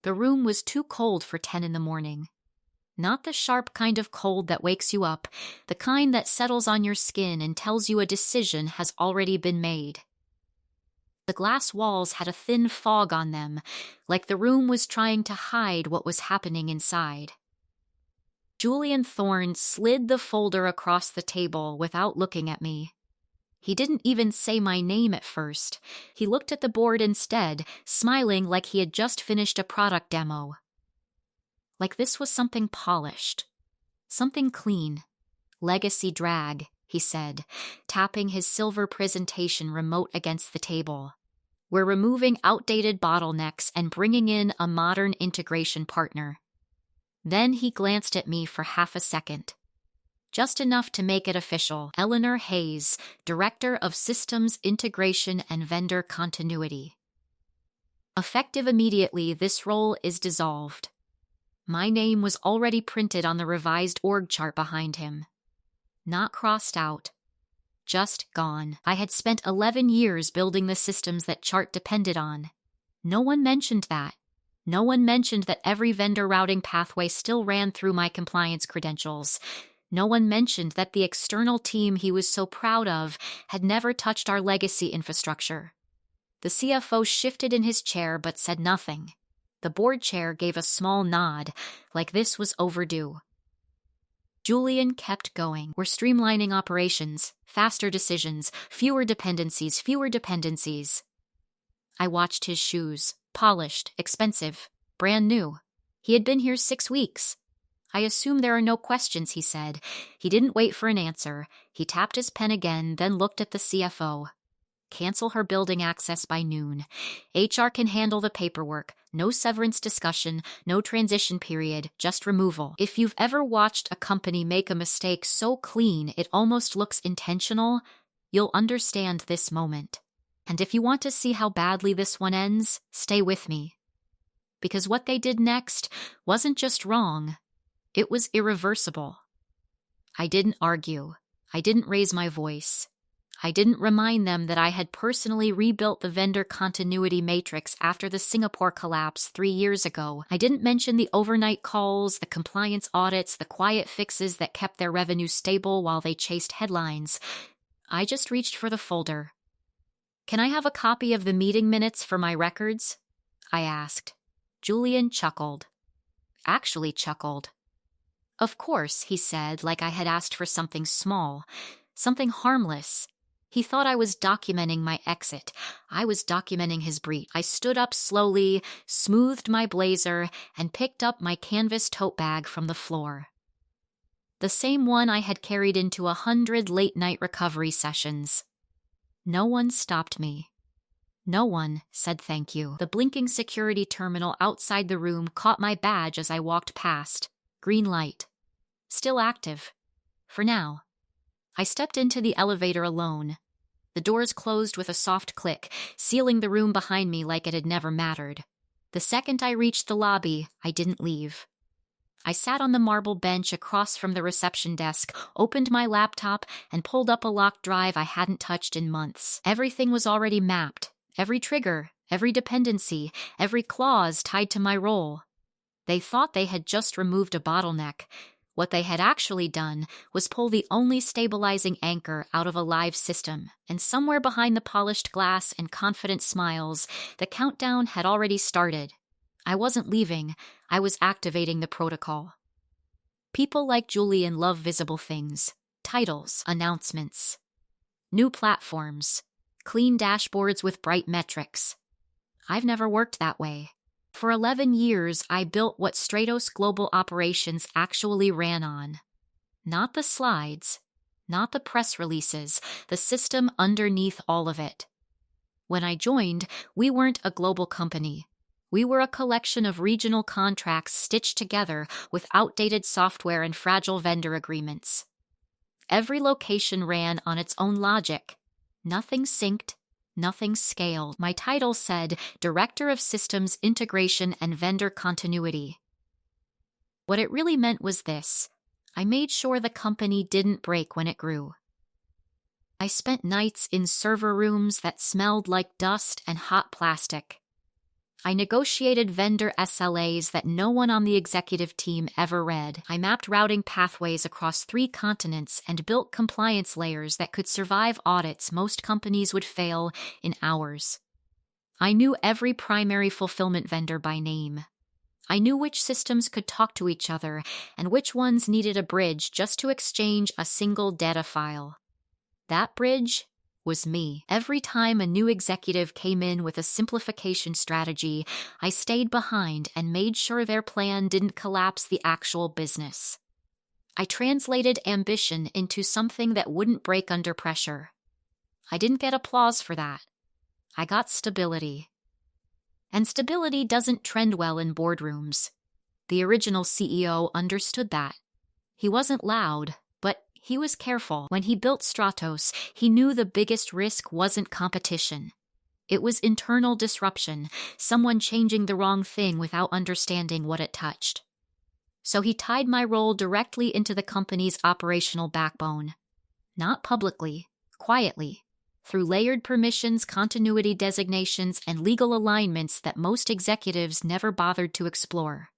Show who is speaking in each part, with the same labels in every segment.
Speaker 1: The room was too cold for 10 in the morning. Not the sharp kind of cold that wakes you up, the kind that settles on your skin and tells you a decision has already been made. The glass walls had a thin fog on them, like the room was trying to hide what was happening inside. Julian Thorne slid the folder across the table without looking at me. He didn't even say my name at first. He looked at the board instead, smiling like he had just finished a product demo. Like this was something polished, something clean. Legacy drag, he said, tapping his silver presentation remote against the table. We're removing outdated bottlenecks and bringing in a modern integration partner. Then he glanced at me for half a second. Just enough to make it official. Eleanor Hayes, Director of Systems Integration and Vendor Continuity. Effective immediately, this role is dissolved. My name was already printed on the revised org chart behind him. Not crossed out. Just gone. I had spent 11 years building the systems that chart depended on. No one mentioned that. No one mentioned that every vendor routing pathway still ran through my compliance credentials. No one mentioned that the external team he was so proud of had never touched our legacy infrastructure. The CFO shifted in his chair but said nothing. The board chair gave a small nod, like this was overdue. Julian kept going. We're streamlining operations, faster decisions, fewer dependencies. I watched his shoes, polished, expensive, brand new. He had been here 6 weeks. I assume there are no questions, he said. He didn't wait for an answer. He tapped his pen again, then looked at the CFO. Cancel her building access by noon. HR can handle the paperwork. No severance discussion, no transition period, just removal. If you've ever watched a company make a mistake so clean it almost looks intentional, you'll understand this moment. And if you want to see how badly this one ends, stay with me. Because what they did next wasn't just wrong, it was irreversible. I didn't argue. I didn't raise my voice. I didn't remind them that I had personally rebuilt the vendor continuity matrix after the Singapore collapse 3 years ago. I didn't mention the overnight calls, the compliance audits, the quiet fixes that kept their revenue stable while they chased headlines. I just reached for the folder. Can I have a copy of the meeting minutes for my records? I asked. Julian chuckled. Actually chuckled. Of course, he said, like I had asked for something small, something harmless. He thought I was documenting my exit. I was documenting his breach. I stood up slowly, smoothed my blazer, and picked up my canvas tote bag from the floor. The same one I had carried into 100 late-night recovery sessions. No one stopped me. No one said thank you. The blinking security terminal outside the room caught my badge as I walked past. Green light. Still active. For now. I stepped into the elevator alone. The doors closed with a soft click, sealing the room behind me like it had never mattered. The second I reached the lobby, I didn't leave. I sat on the marble bench across from the reception desk, opened my laptop, and pulled up a locked drive I hadn't touched in months. Everything was already mapped. Every trigger, every dependency, every clause tied to my role. They thought they had just removed a bottleneck. What they had actually done was pull the only stabilizing anchor out of a live system, and somewhere behind the polished glass and confident smiles, the countdown had already started. I wasn't leaving, I was activating the protocol. People like Julian love visible things, titles, announcements, new platforms, clean dashboards with bright metrics. I've never worked that way. For 11 years, I built what Stratos Global Operations actually ran on. Not the slides, not the press releases, the system underneath all of it. When I joined, we weren't a global company. We were a collection of regional contracts stitched together with outdated software and fragile vendor agreements. Every location ran on its own logic. Nothing synced. Nothing scaled. My title said Director of Systems Integration and Vendor Continuity. What it really meant was this: I made sure the company didn't break when it grew. I spent nights in server rooms that smelled like dust and hot plastic. I negotiated vendor SLAs that no one on the executive team ever read. I mapped routing pathways across 3 continents and built compliance layers that could survive audits most companies would fail in hours. I knew every primary fulfillment vendor by name. I knew which systems could talk to each other and which ones needed a bridge just to exchange a single data file. That bridge was me. Every time a new executive came in with a simplification strategy, I stayed behind and made sure their plan didn't collapse the actual business. I translated ambition into something that wouldn't break under pressure. I didn't get applause for that. I got stability. And stability doesn't trend well in boardrooms. The original CEO understood that. He wasn't loud, but he was careful. When he built Stratos, he knew the biggest risk wasn't competition. It was internal disruption, someone changing the wrong thing without understanding what it touched. So he tied my role directly into the company's operational backbone. Not publicly, quietly, through layered permissions, continuity designations, and legal alignments that most executives never bothered to explore.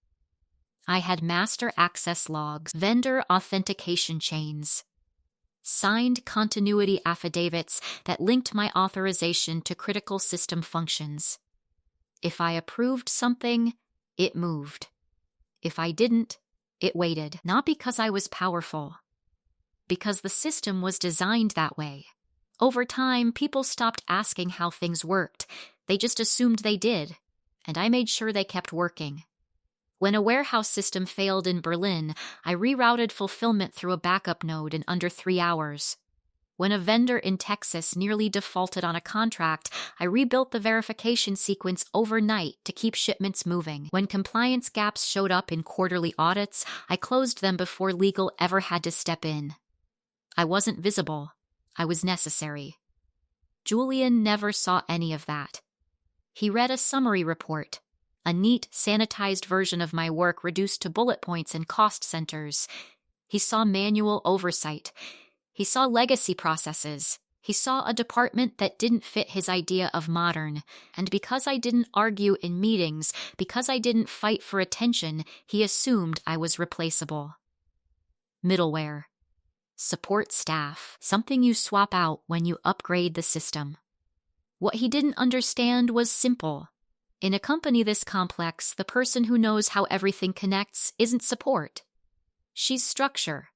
Speaker 1: I had master access logs, vendor authentication chains, signed continuity affidavits that linked my authorization to critical system functions. If I approved something, it moved. If I didn't, it waited. Not because I was powerful, because the system was designed that way. Over time, people stopped asking how things worked. They just assumed they did, and I made sure they kept working. When a warehouse system failed in Berlin, I rerouted fulfillment through a backup node in under 3 hours. When a vendor in Texas nearly defaulted on a contract, I rebuilt the verification sequence overnight to keep shipments moving. When compliance gaps showed up in quarterly audits, I closed them before legal ever had to step in. I wasn't visible. I was necessary. Julian never saw any of that. He read a summary report, a neat, sanitized version of my work reduced to bullet points and cost centers. He saw manual oversight. He saw legacy processes. He saw a department that didn't fit his idea of modern. And because I didn't argue in meetings, because I didn't fight for attention, he assumed I was replaceable. Middleware. Support staff, something you swap out when you upgrade the system. What he didn't understand was simple. In a company this complex, the person who knows how everything connects isn't support. She's structure.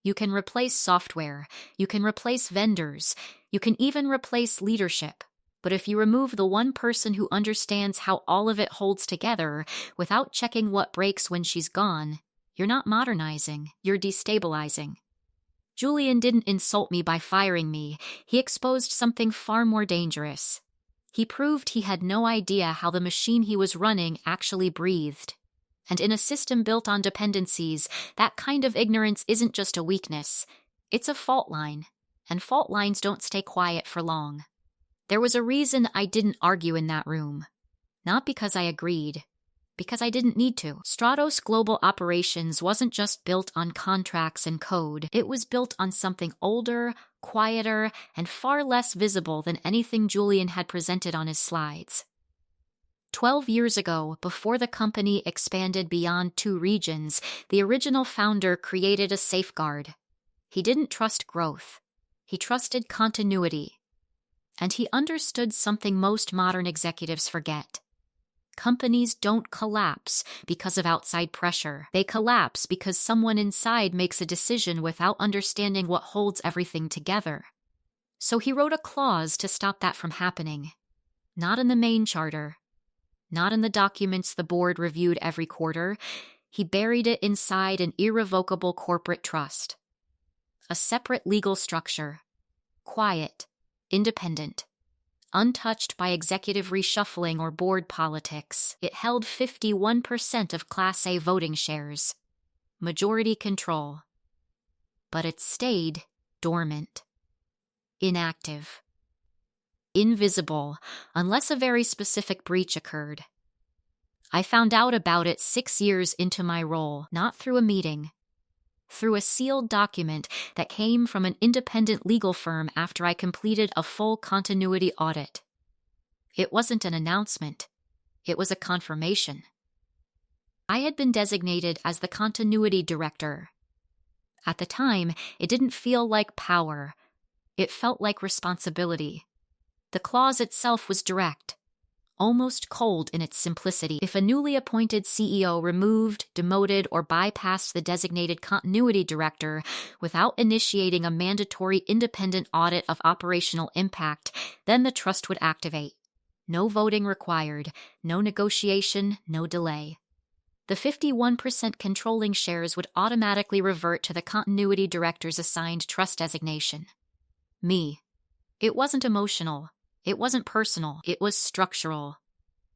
Speaker 1: You can replace software, you can replace vendors, you can even replace leadership. But if you remove the one person who understands how all of it holds together without checking what breaks when she's gone, you're not modernizing, you're destabilizing. Julian didn't insult me by firing me. He exposed something far more dangerous. He proved he had no idea how the machine he was running actually breathed. And in a system built on dependencies, that kind of ignorance isn't just a weakness. It's a fault line, and fault lines don't stay quiet for long. There was a reason I didn't argue in that room. Not because I agreed, because I didn't need to. Stratos Global Operations wasn't just built on contracts and code. It was built on something older, quieter, and far less visible than anything Julian had presented on his slides. 12 years ago, before the company expanded beyond 2 regions, the original founder created a safeguard. He didn't trust growth. He trusted continuity. And he understood something most modern executives forget. Companies don't collapse because of outside pressure. They collapse because someone inside makes a decision without understanding what holds everything together. So he wrote a clause to stop that from happening. Not in the main charter. Not in the documents the board reviewed every quarter. He buried it inside an irrevocable corporate trust. A separate legal structure. Quiet. Independent. Untouched by executive reshuffling or board politics, it held 51% of Class A voting shares. Majority control. But it stayed dormant. Inactive. Invisible, unless a very specific breach occurred. I found out about it 6 years into my role, not through a meeting. Through a sealed document that came from an independent legal firm after I completed a full continuity audit. It wasn't an announcement. It was a confirmation. I had been designated as the continuity director. At the time, it didn't feel like power. It felt like responsibility. The clause itself was direct, almost cold in its simplicity. If a newly appointed CEO removed, demoted, or bypassed the designated continuity director without initiating a mandatory independent audit of operational impact, then the trust would activate. No voting required, no negotiation, no delay. The 51% controlling shares would automatically revert to the continuity director's assigned trust designation. Me. It wasn't emotional. It wasn't personal. It was structural.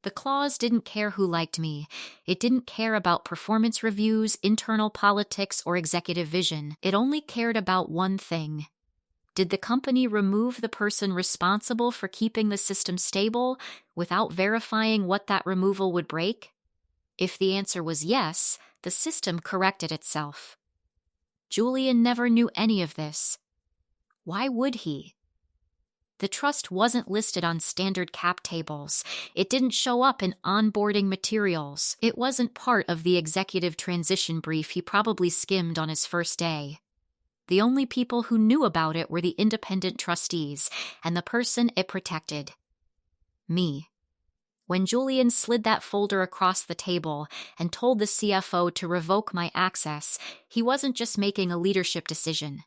Speaker 1: The clause didn't care who liked me. It didn't care about performance reviews, internal politics, or executive vision. It only cared about one thing. Did the company remove the person responsible for keeping the system stable without verifying what that removal would break? If the answer was yes, the system corrected itself. Julian never knew any of this. Why would he? The trust wasn't listed on standard cap tables. It didn't show up in onboarding materials. It wasn't part of the executive transition brief he probably skimmed on his first day. The only people who knew about it were the independent trustees and the person it protected. Me. When Julian slid that folder across the table and told the CFO to revoke my access, he wasn't just making a leadership decision.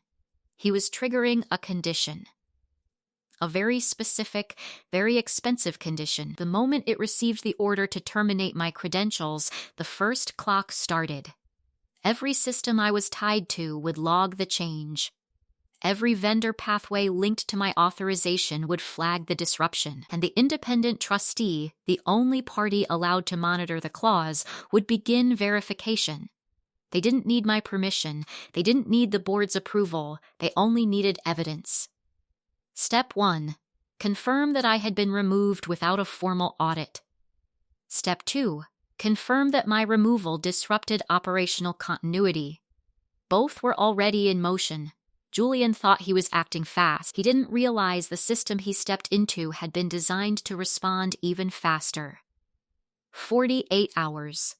Speaker 1: He was triggering a condition. A very specific, very expensive condition. The moment it received the order to terminate my credentials, the first clock started. Every system I was tied to would log the change. Every vendor pathway linked to my authorization would flag the disruption, and the independent trustee, the only party allowed to monitor the clause, would begin verification. They didn't need my permission. They didn't need the board's approval. They only needed evidence. Step 1. Confirm that I had been removed without a formal audit. Step 2. Confirm that my removal disrupted operational continuity. Both were already in motion. Julian thought he was acting fast. He didn't realize the system he stepped into had been designed to respond even faster. 48 hours.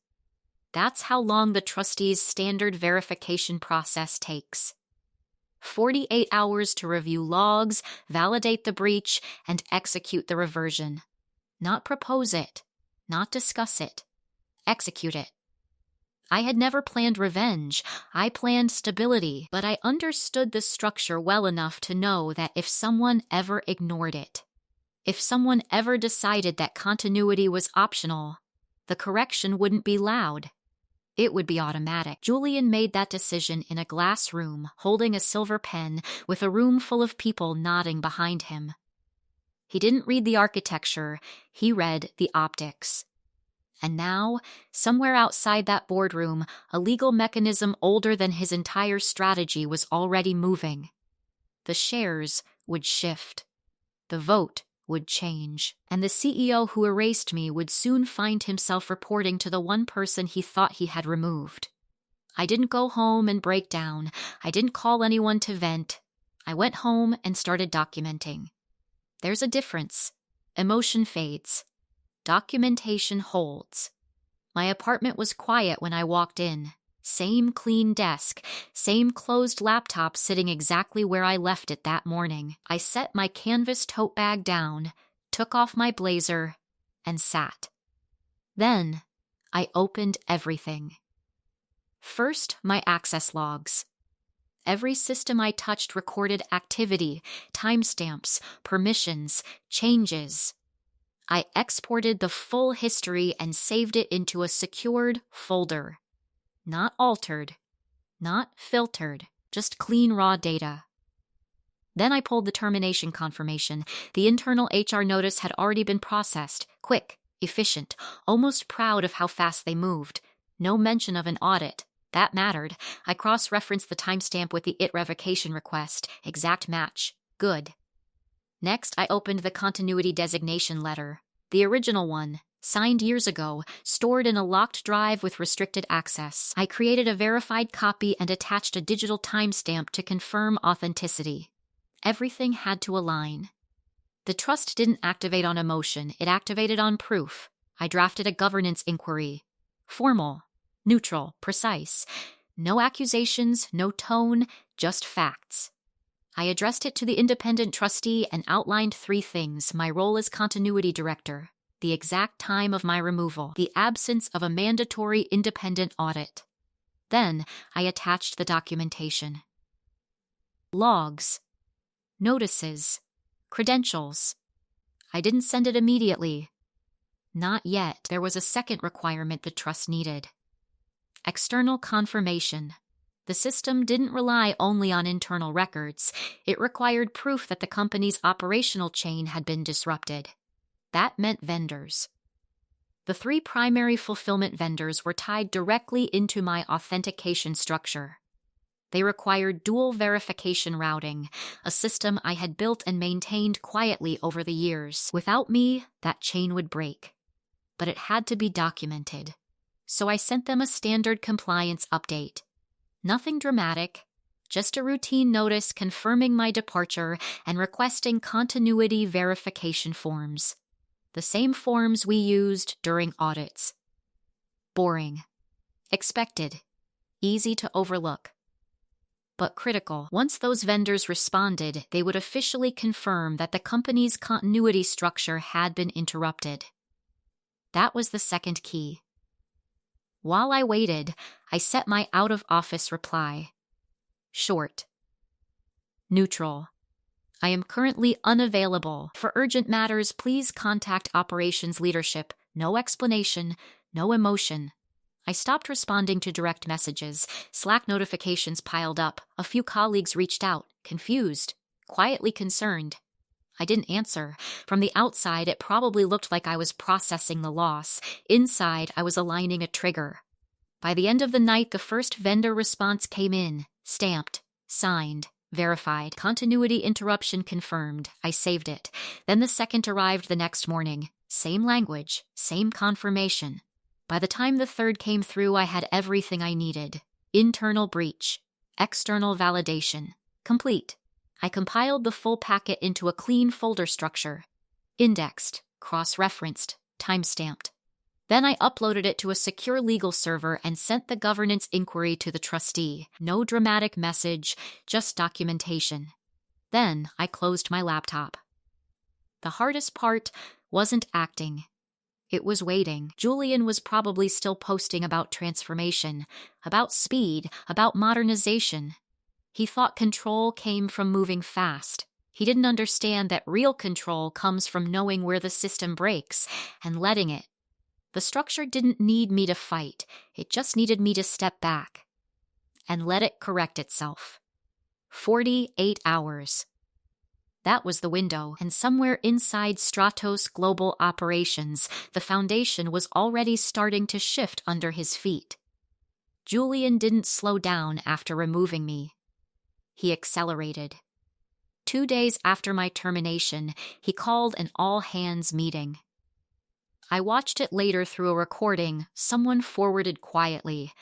Speaker 1: That's how long the trustee's standard verification process takes. 48 hours to review logs, validate the breach, and execute the reversion. Not propose it, not discuss it. Execute it. I had never planned revenge. I planned stability, but I understood the structure well enough to know that if someone ever ignored it, if someone ever decided that continuity was optional, the correction wouldn't be loud. It would be automatic. Julian made that decision in a glass room, holding a silver pen, with a room full of people nodding behind him. He didn't read the architecture, he read the optics. And now, somewhere outside that boardroom, a legal mechanism older than his entire strategy was already moving. The shares would shift. The vote would change. And the CEO who erased me would soon find himself reporting to the one person he thought he had removed. I didn't go home and break down. I didn't call anyone to vent. I went home and started documenting. There's a difference. Emotion fades. Documentation holds. My apartment was quiet when I walked in. Same clean desk, same closed laptop sitting exactly where I left it that morning. I set my canvas tote bag down, took off my blazer, and sat. Then, I opened everything. First, my access logs. Every system I touched recorded activity, timestamps, permissions, changes. I exported the full history and saved it into a secured folder. Not altered, not filtered, just clean raw data. Then I pulled the termination confirmation. The internal HR notice had already been processed, quick, efficient, almost proud of how fast they moved. No mention of an audit. That mattered. I cross-referenced the timestamp with the IT revocation request. Exact match. Good. Next, I opened the continuity designation letter. The original one. Signed years ago, stored in a locked drive with restricted access. I created a verified copy and attached a digital timestamp to confirm authenticity. Everything had to align. The trust didn't activate on emotion, it activated on proof. I drafted a governance inquiry. Formal, neutral, precise. No accusations, no tone, just facts. I addressed it to the independent trustee and outlined 3 things: my role as continuity director, the exact time of my removal, the absence of a mandatory independent audit. Then I attached the documentation. Logs, notices, credentials. I didn't send it immediately. Not yet. There was a second requirement the trust needed. External confirmation. The system didn't rely only on internal records. It required proof that the company's operational chain had been disrupted. That meant vendors. The 3 primary fulfillment vendors were tied directly into my authentication structure. They required dual verification routing, a system I had built and maintained quietly over the years. Without me, that chain would break. But it had to be documented. So I sent them a standard compliance update. Nothing dramatic, just a routine notice confirming my departure and requesting continuity verification forms. The same forms we used during audits. Boring. Expected. Easy to overlook. But critical. Once those vendors responded, they would officially confirm that the company's continuity structure had been interrupted. That was the second key. While I waited, I set my out-of-office reply. Short. Neutral. I am currently unavailable. For urgent matters, please contact operations leadership. No explanation, no emotion. I stopped responding to direct messages. Slack notifications piled up. A few colleagues reached out, confused, quietly concerned. I didn't answer. From the outside, it probably looked like I was processing the loss. Inside, I was aligning a trigger. By the end of the night, the first vendor response came in, stamped, signed, verified. Continuity interruption confirmed. I saved it. Then the second arrived the next morning. Same language, same confirmation. By the time the third came through, I had everything I needed. Internal breach, external validation, complete. I compiled the full packet into a clean folder structure. Indexed, cross-referenced, time-stamped. Then I uploaded it to a secure legal server and sent the governance inquiry to the trustee. No dramatic message, just documentation. Then I closed my laptop. The hardest part wasn't acting. It was waiting. Julian was probably still posting about transformation, about speed, about modernization. He thought control came from moving fast. He didn't understand that real control comes from knowing where the system breaks and letting it. The structure didn't need me to fight. It just needed me to step back and let it correct itself. 48 hours. That was the window, and somewhere inside Stratos Global Operations, the foundation was already starting to shift under his feet. Julian didn't slow down after removing me. He accelerated. 2 days after my termination, he called an all-hands meeting. I watched it later through a recording someone forwarded quietly,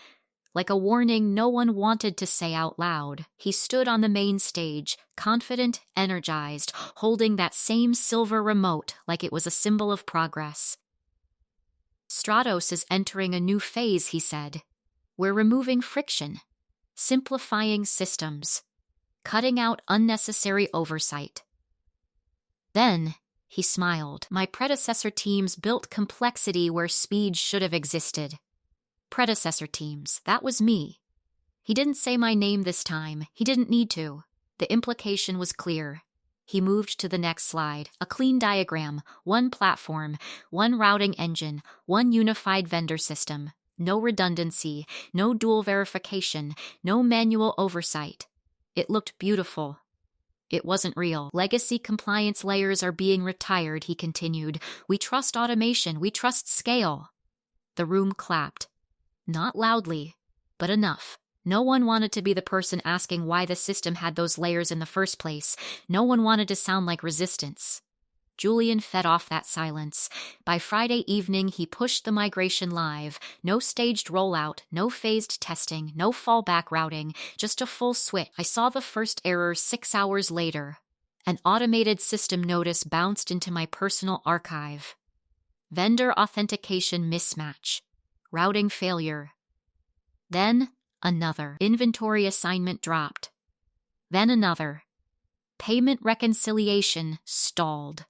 Speaker 1: like a warning no one wanted to say out loud. He stood on the main stage, confident, energized, holding that same silver remote like it was a symbol of progress. Stratos is entering a new phase, he said. We're removing friction, simplifying systems, cutting out unnecessary oversight. Then, he smiled. My predecessor teams built complexity where speed should have existed. Predecessor teams, that was me. He didn't say my name this time. He didn't need to. The implication was clear. He moved to the next slide. A clean diagram, one platform, one routing engine, one unified vendor system. No redundancy, no dual verification, no manual oversight. It looked beautiful. It wasn't real. Legacy compliance layers are being retired, he continued. We trust automation. We trust scale. The room clapped. Not loudly, but enough. No one wanted to be the person asking why the system had those layers in the first place. No one wanted to sound like resistance. Julian fed off that silence. By Friday evening, he pushed the migration live. No staged rollout, no phased testing, no fallback routing, just a full switch. I saw the first error 6 hours later. An automated system notice bounced into my personal archive. Vendor authentication mismatch. Routing failure. Then another. Inventory assignment dropped. Then another. Payment reconciliation stalled.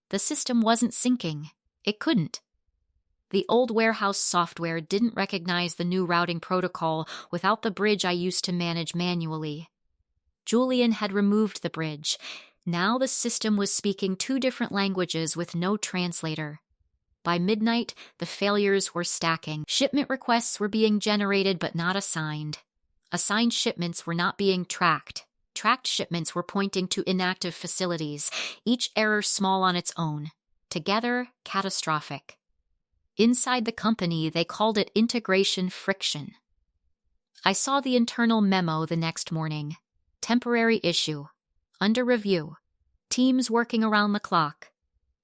Speaker 1: The system wasn't syncing. It couldn't. The old warehouse software didn't recognize the new routing protocol without the bridge I used to manage manually. Julian had removed the bridge. Now the system was speaking two different languages with no translator. By midnight, the failures were stacking. Shipment requests were being generated but not assigned. Assigned shipments were not being tracked. Tracked shipments were pointing to inactive facilities, each error small on its own. Together, catastrophic. Inside the company, they called it integration friction. I saw the internal memo the next morning. Temporary issue. Under review. Teams working around the clock.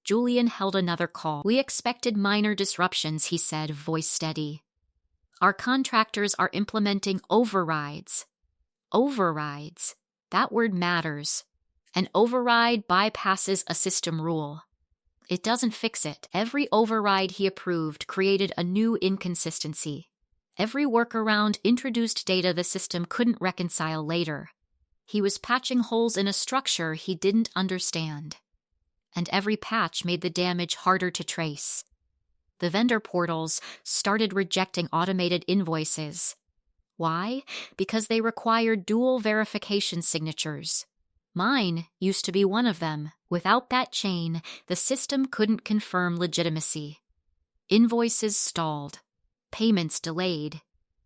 Speaker 1: Julian held another call. We expected minor disruptions, he said, voice steady. Our contractors are implementing overrides. Overrides. That word matters. An override bypasses a system rule. It doesn't fix it. Every override he approved created a new inconsistency. Every workaround introduced data the system couldn't reconcile later. He was patching holes in a structure he didn't understand. And every patch made the damage harder to trace. The vendor portals started rejecting automated invoices. Why? Because they required dual verification signatures. Mine used to be one of them. Without that chain, the system couldn't confirm legitimacy. Invoices stalled. Payments delayed.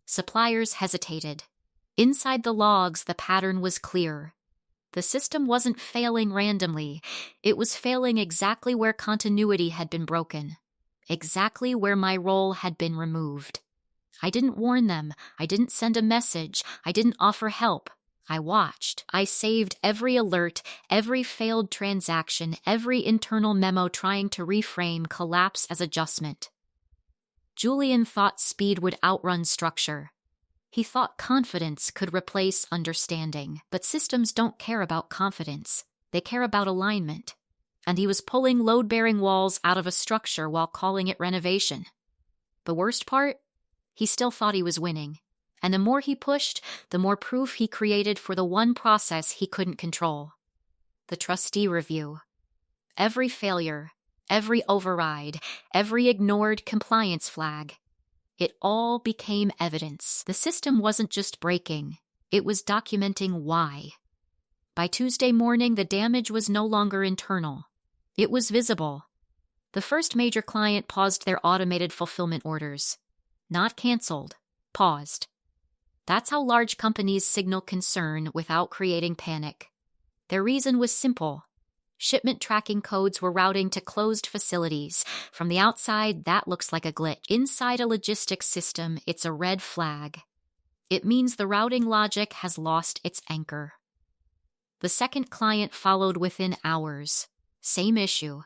Speaker 1: Suppliers hesitated. Inside the logs, the pattern was clear. The system wasn't failing randomly. It was failing exactly where continuity had been broken. Exactly where my role had been removed. I didn't warn them. I didn't send a message. I didn't offer help. I watched. I saved every alert, every failed transaction, every internal memo trying to reframe collapse as adjustment. Julian thought speed would outrun structure. He thought confidence could replace understanding. But systems don't care about confidence. They care about alignment. And he was pulling load-bearing walls out of a structure while calling it renovation. The worst part? He still thought he was winning. And the more he pushed, the more proof he created for the one process he couldn't control. The trustee review. Every failure, every override, every ignored compliance flag. It all became evidence. The system wasn't just breaking. It was documenting why. By Tuesday morning, the damage was no longer internal. It was visible. The first major client paused their automated fulfillment orders. Not canceled. Paused. That's how large companies signal concern without creating panic. Their reason was simple. Shipment tracking codes were routing to closed facilities. From the outside, that looks like a glitch. Inside a logistics system, it's a red flag. It means the routing logic has lost its anchor. The second client followed within hours. Same issue.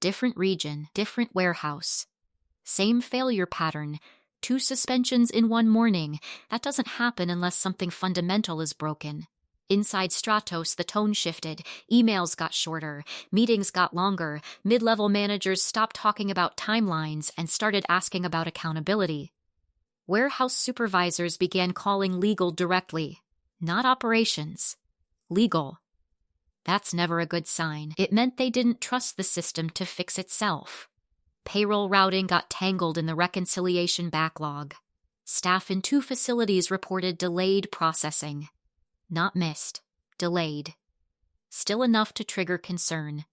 Speaker 1: Different region, different warehouse. Same failure pattern. 2 suspensions in one morning. That doesn't happen unless something fundamental is broken. Inside Stratos, the tone shifted. Emails got shorter. Meetings got longer. Mid-level managers stopped talking about timelines and started asking about accountability. Warehouse supervisors began calling legal directly. Not operations. Legal. That's never a good sign. It meant they didn't trust the system to fix itself. Payroll routing got tangled in the reconciliation backlog. Staff in 2 facilities reported delayed processing. Not missed. Delayed. Still enough to trigger concern.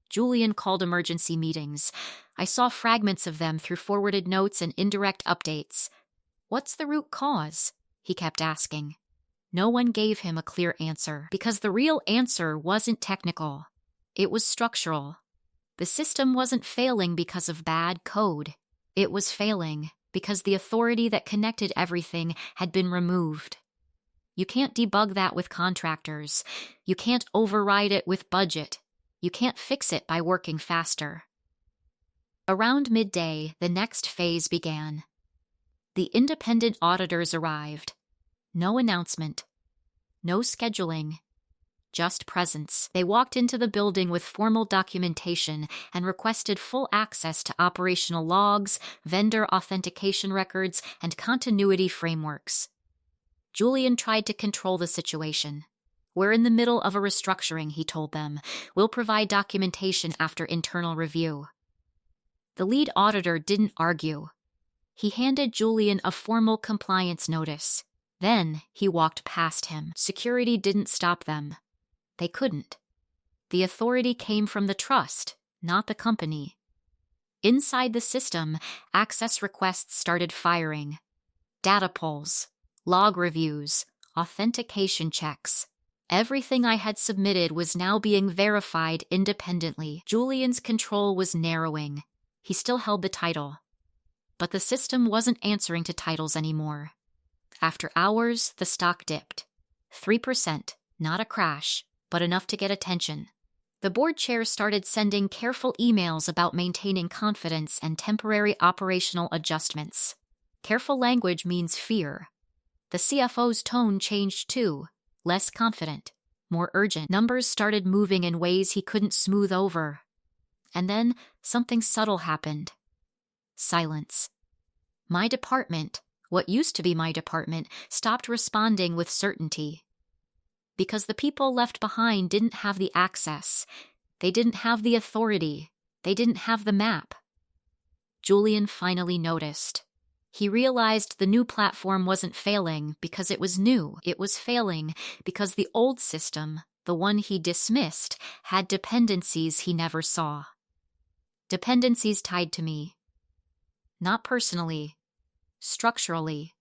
Speaker 1: Julian called emergency meetings. I saw fragments of them through forwarded notes and indirect updates. What's the root cause? He kept asking. No one gave him a clear answer, because the real answer wasn't technical. It was structural. The system wasn't failing because of bad code. It was failing because the authority that connected everything had been removed. You can't debug that with contractors. You can't override it with budget. You can't fix it by working faster. Around midday, the next phase began. The independent auditors arrived. No announcement. No scheduling. just presence. They walked into the building with formal documentation and requested full access to operational logs, vendor authentication records, and continuity frameworks. Julian tried to control the situation. "We're in the middle of a restructuring," he told them. "We'll provide documentation after internal review." The lead auditor didn't argue. He handed Julian a formal compliance notice. Then he walked past him. Security didn't stop them. They couldn't. The authority came from the trust, not the company. Inside the system, access requests started firing. Data pulls, log reviews, authentication checks. Everything I had submitted was now being verified independently. Julian's control was narrowing. He still held the title. But the system wasn't answering to titles anymore. After hours, the stock dipped. 3%, not a crash, but enough to get attention. The board chair started sending careful emails about maintaining confidence and temporary operational adjustments. Careful language means fear. The CFO's tone changed too, less confident, more urgent. Numbers started moving in ways he couldn't smooth over. And then something subtle happened. Silence. My department, what used to be my department, stopped responding with certainty. Because the people left behind didn't have the access. They didn't have the authority. They didn't have the map. Julian finally noticed. He realized the new platform wasn't failing because it was new. It was failing because the old system, the one he dismissed, had dependencies he never saw. Dependencies tied to me. Not personally. Structurally.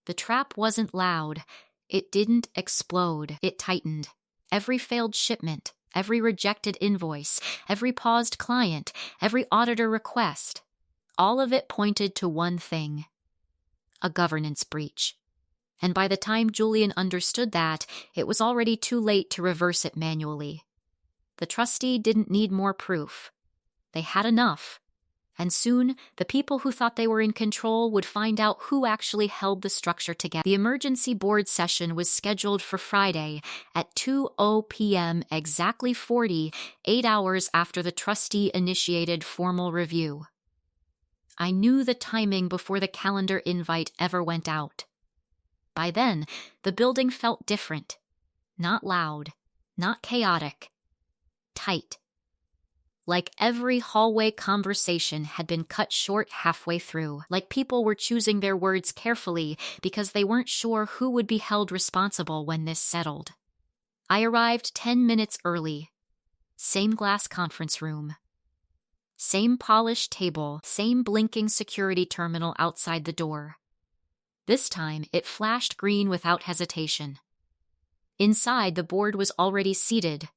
Speaker 1: The trap wasn't loud. It didn't explode. It tightened. Every failed shipment, every rejected invoice, every paused client, every auditor request, all of it pointed to one thing: a governance breach. And by the time Julian understood that, it was already too late to reverse it manually. The trustee didn't need more proof. They had enough. And soon, the people who thought they were in control would find out who actually held the structure together. The emergency board session was scheduled for Friday at 2:00 p.m., exactly 48 hours after the trustee initiated formal review. I knew the timing before the calendar invite ever went out. By then, the building felt different. Not loud, not chaotic. Tight. Like every hallway conversation had been cut short halfway through, like people were choosing their words carefully because they weren't sure who would be held responsible when this settled. I arrived 10 minutes early. Same glass conference room. Same polished table, same blinking security terminal outside the door. This time, it flashed green without hesitation. Inside, the board was already seated.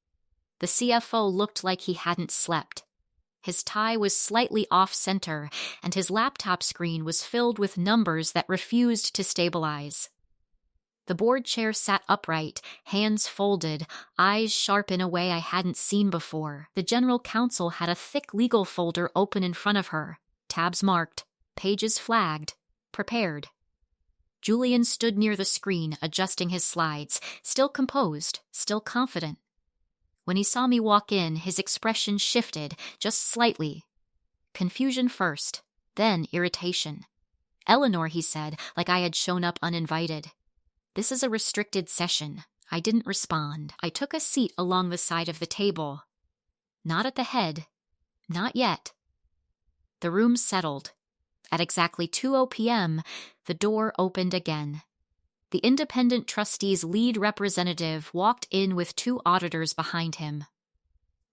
Speaker 1: The CFO looked like he hadn't slept. His tie was slightly off-center, and his laptop screen was filled with numbers that refused to stabilize. The board chair sat upright, hands folded, eyes sharp in a way I hadn't seen before. The general counsel had a thick legal folder open in front of her, tabs marked, pages flagged, prepared. Julian stood near the screen, adjusting his slides, still composed, still confident. When he saw me walk in, his expression shifted, just slightly. Confusion first, then irritation. "Eleanor," he said, like I had shown up uninvited. "This is a restricted session." I didn't respond. I took a seat along the side of the table. Not at the head. Not yet. The room settled. At exactly 2:00 p.m., the door opened again. The independent trustee's lead representative walked in with 2 auditors behind him.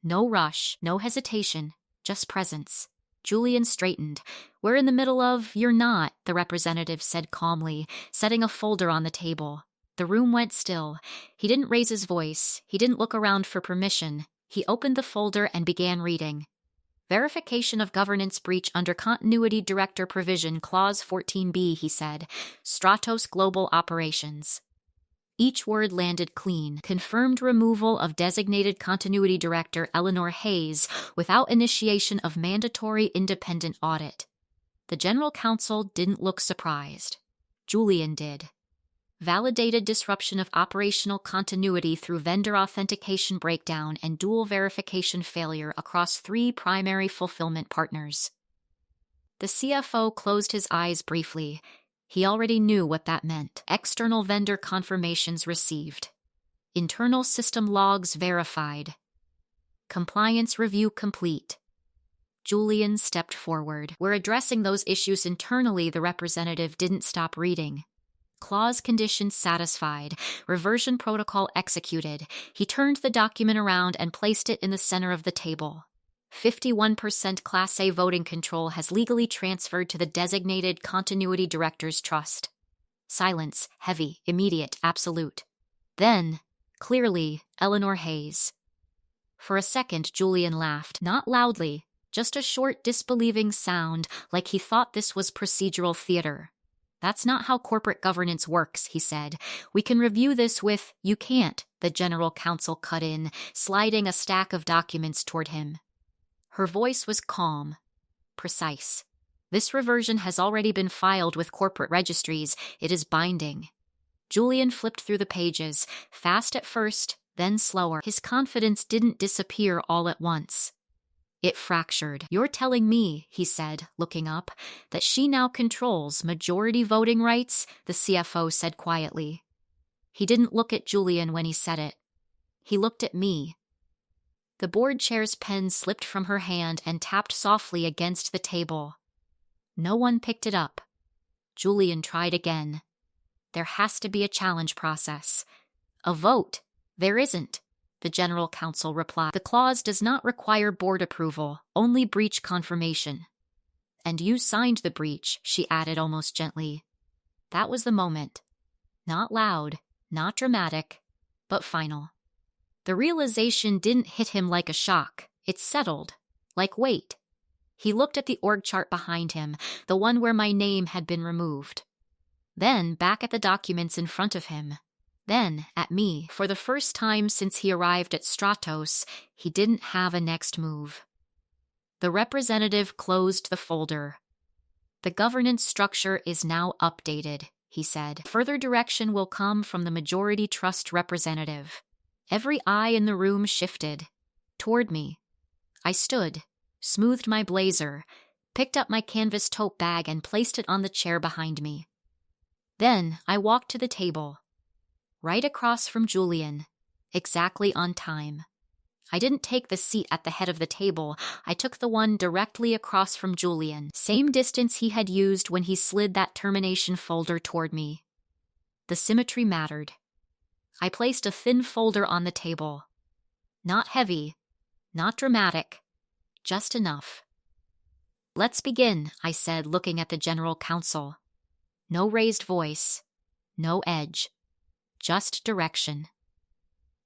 Speaker 1: No rush, no hesitation, just presence. Julian straightened. "We're in the middle of—" "You're not," the representative said calmly, setting a folder on the table. The room went still. He didn't raise his voice. He didn't look around for permission. He opened the folder and began reading. "Verification of governance breach under Continuity Director Provision, Clause 14b, he said. Stratos Global Operations." Each word landed clean. "Confirmed removal of designated Continuity Director Eleanor Hayes without initiation of mandatory independent audit." The general counsel didn't look surprised. Julian did. validated disruption of operational continuity through vendor authentication breakdown and dual verification failure across 3 primary fulfillment partners. The CFO closed his eyes briefly. He already knew what that meant. External vendor confirmations received. Internal system logs verified. Compliance review complete. Julian stepped forward. We're addressing those issues internally, the representative didn't stop reading. Clause conditions satisfied. Reversion protocol executed. He turned the document around and placed it in the center of the table. 51% Class A voting control has legally transferred to the designated Continuity Director's trust. Silence, heavy, immediate, absolute. Then, clearly, Eleanor Hayes. For a second, Julian laughed, not loudly, just a short, disbelieving sound, like he thought this was procedural theater. That's not how corporate governance works, he said. We can review this with, you can't, the general counsel cut in, sliding a stack of documents toward him. Her voice was calm, precise. This reversion has already been filed with corporate registries. It is binding. Julian flipped through the pages, fast at first, then slower. His confidence didn't disappear all at once. It fractured. You're telling me, he said, looking up, that she now controls majority voting rights, the CFO said quietly. He didn't look at Julian when he said it. He looked at me. The board chair's pen slipped from her hand and tapped softly against the table. No one picked it up. Julian tried again. There has to be a challenge process. A vote. There isn't. The general counsel replied. The clause does not require board approval, only breach confirmation. And you signed the breach, she added almost gently. That was the moment. Not loud, not dramatic, but final. The realization didn't hit him like a shock. It settled, like weight. He looked at the org chart behind him, the one where my name had been removed. Then back at the documents in front of him. Then, at me, for the first time since he arrived at Stratos, he didn't have a next move. The representative closed the folder. The governance structure is now updated, he said. Further direction will come from the majority trust representative. Every eye in the room shifted. Toward me. I stood, smoothed my blazer, picked up my canvas tote bag and placed it on the chair behind me. Then I walked to the table. Right across from Julian, exactly on time. I didn't take the seat at the head of the table. I took the one directly across from Julian, same distance he had used when he slid that termination folder toward me. The symmetry mattered. I placed a thin folder on the table. Not heavy, not dramatic, just enough. Let's begin, I said, looking at the general counsel. No raised voice, no edge. Just direction.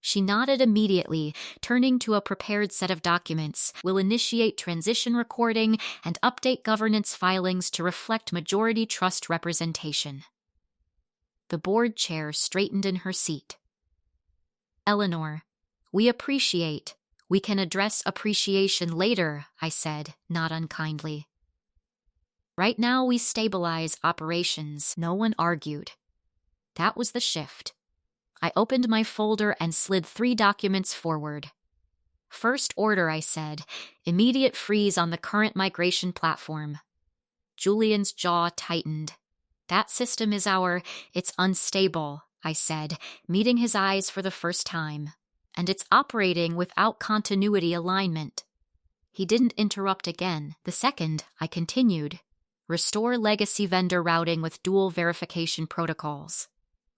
Speaker 1: She nodded immediately, turning to a prepared set of documents. We'll initiate transition recording and update governance filings to reflect majority trust representation. The board chair straightened in her seat. Eleanor, we appreciate. We can address appreciation later, I said, not unkindly. Right now we stabilize operations, no one argued. That was the shift. I opened my folder and slid 3 documents forward. First order, I said. Immediate freeze on the current migration platform. Julian's jaw tightened. That system is it's unstable, I said, meeting his eyes for the first time. And it's operating without continuity alignment. He didn't interrupt again. The second, I continued. Restore legacy vendor routing with dual verification protocols.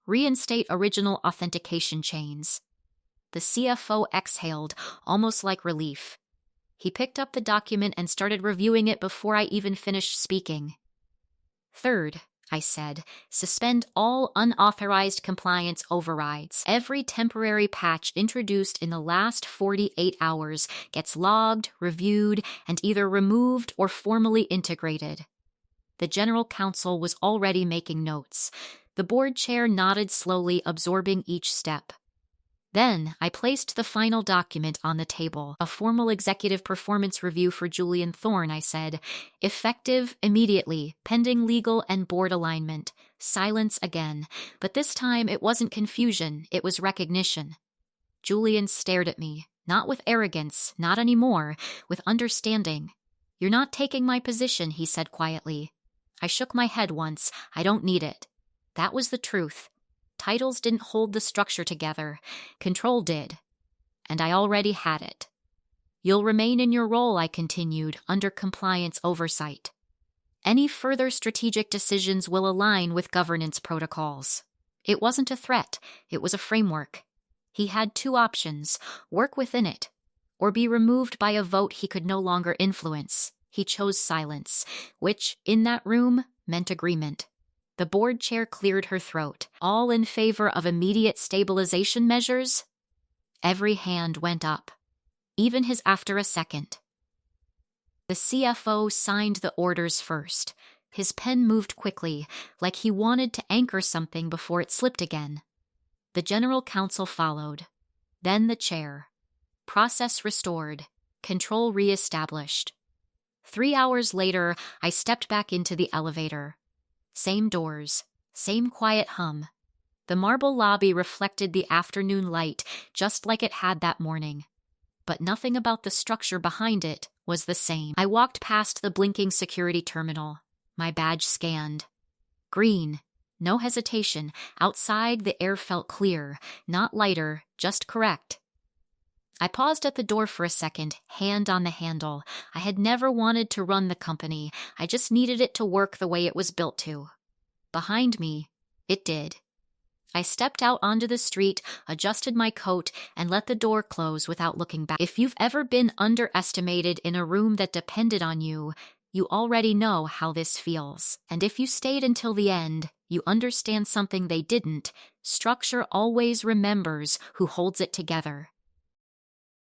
Speaker 1: Reinstate original authentication chains. The CFO exhaled, almost like relief. He picked up the document and started reviewing it before I even finished speaking. Third, I said, suspend all unauthorized compliance overrides. Every temporary patch introduced in the last 48 hours gets logged, reviewed, and either removed or formally integrated. The general counsel was already making notes. The board chair nodded slowly, absorbing each step. Then I placed the final document on the table, a formal executive performance review for Julian Thorne, I said. Effective immediately, pending legal and board alignment. Silence again, but this time it wasn't confusion, it was recognition. Julian stared at me, not with arrogance, not anymore, with understanding. "You're not taking my position," he said quietly. I shook my head once. "I don't need it." That was the truth. Titles didn't hold the structure together. Control did. And I already had it. "You'll remain in your role," I continued, "under compliance oversight. Any further strategic decisions will align with governance protocols." It wasn't a threat, it was a framework. He had two options: work within it, or be removed by a vote he could no longer influence. He chose silence, which, in that room, meant agreement. The board chair cleared her throat. "All in favor of immediate stabilization measures?" Every hand went up, even his after a second. The CFO signed the orders first. His pen moved quickly, like he wanted to anchor something before it slipped again. The general counsel followed. Then the chair. Process restored. Control reestablished. 3 hours later, I stepped back into the elevator. Same doors, same quiet hum. The marble lobby reflected the afternoon light, just like it had that morning. But nothing about the structure behind it was the same. I walked past the blinking security terminal, my badge scanned. Green, no hesitation. Outside, the air felt clear, not lighter, just correct. I paused at the door for a second, hand on the handle. I had never wanted to run the company. I just needed it to work the way it was built to. Behind me, it did. I stepped out onto the street, adjusted my coat, and let the door close without looking back. If you've ever been underestimated in a room that depended on you, you already know how this feels. And if you stayed until the end, you understand something they didn't. Structure always remembers who holds it together.